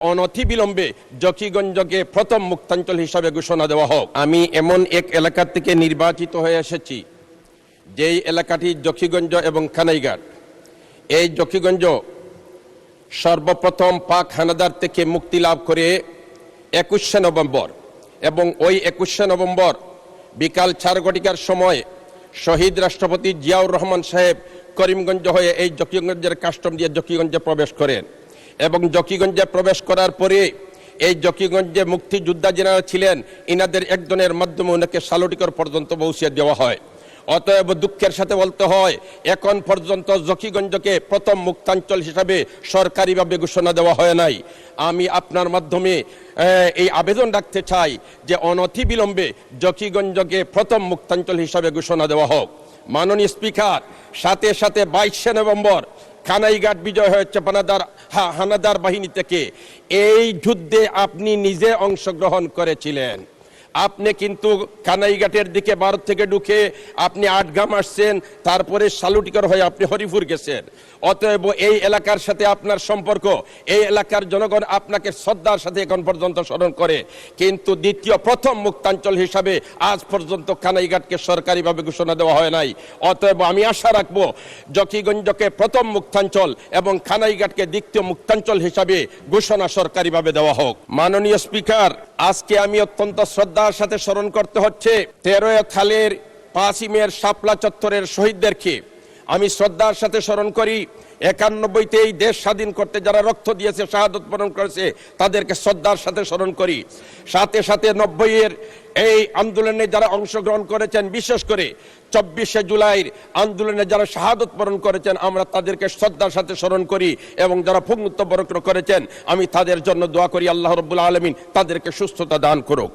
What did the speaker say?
অনতিবিলম্বে জকিগঞ্জকে প্রথম মুক্তাঞ্চল হিসাবে ঘোষণা দেওয়া হোক। আমি এমন এক এলাকা থেকে নির্বাচিত হয়ে এসেছি যেই এলাকাটি জকিগঞ্জ এবং কানাইঘাট। এই জকিগঞ্জ সর্বপ্রথম পাক হানাদার থেকে মুক্তি লাভ করে 21শে নভেম্বর, এবং ওই 21শে নভেম্বর বিকাল 4 ঘটিকার সময় শহীদ রাষ্ট্রপতি জিয়াউর রহমান সাহেব করিমগঞ্জ হয়ে এই জকিগঞ্জের কাস্টম দিয়ে জকিগঞ্জে প্রবেশ করেন, এবং জকিগঞ্জে প্রবেশ করার পরে এই জকিগঞ্জে মুক্তিযোদ্ধা যারা ছিলেন ইনাদের একজনের মাধ্যমে ওনাকে সালুটিকর পর্যন্ত পৌঁছে দেওয়া হয়। অতএব দুঃখের সাথে বলতে হয়, এখন পর্যন্ত জকিগঞ্জকে প্রথম মুক্তাঞ্চল হিসাবে সরকারিভাবে ঘোষণা দেওয়া হয় নাই। আমি আপনার মাধ্যমে এই আবেদন রাখতে চাই যে অনতিবিলম্বে জকিগঞ্জকে প্রথম মুক্তাঞ্চল হিসাবে ঘোষণা দেওয়া হোক। মাননীয় স্পিকার, সাথে সাথে 22শে নভেম্বর কানাইঘাট বিজয় হয়েছে হানাদার বাহিনী থেকে। এই যুদ্ধে আপনি নিজে অংশগ্রহণ করেছিলেন। আপনি কিন্তু কানাইঘাটের দিকে ভারত থেকে ঢুকে আপনি আটগাম আসছেন, তারপরে সালুটিকর হয়ে আপনি হরিপুর গেছেন। অতএব এই এলাকার সাথে আপনার সম্পর্ক, এই এলাকার জনগণ আপনাকে শ্রদ্ধার সাথে এখন পর্যন্ত স্মরণ করে, কিন্তু প্রথম মুক্তাঞ্চল হিসাবে আজ পর্যন্ত কানাইঘাটকে সরকারিভাবে ঘোষণা দেওয়া হয় নাই। অতএব আমি আশা রাখবো জকিগঞ্জকে প্রথম মুক্তাঞ্চল এবং কানাইঘাটকে দ্বিতীয় মুক্তাঞ্চল হিসাবে ঘোষণা সরকারিভাবে দেওয়া হোক। মাননীয় স্পিকার, আজকে আমি অত্যন্ত শ্রদ্ধার সাথে স্মরণ করতে হচ্ছে 13 খালের 5 মের শাপলা চত্বরের শহীদদেরকে। আমি শ্রদ্ধার সাথে স্মরণ করি 91-তে এই দেশ স্বাধীন করতে যারা রক্ত দিয়েছে, শাহাদত বরণ করেছে, তাদেরকে শ্রদ্ধার সাথে স্মরণ করি। সাথে সাথে 90-এর এই আন্দোলনে যারা অংশগ্রহণ করেছেন, বিশেষ করে 24শে জুলাইয়ের আন্দোলনে যারা শাহাদত বরণ করেছেন, আমরা তাদেরকে শ্রদ্ধার সাথে স্মরণ করি, এবং যারা পঙ্গুত্ব বরণ করেছেন আমি তাদের জন্য দোয়া করি আল্লাহ রাব্বুল আলামিন তাদেরকে সুস্থতা দান করুক।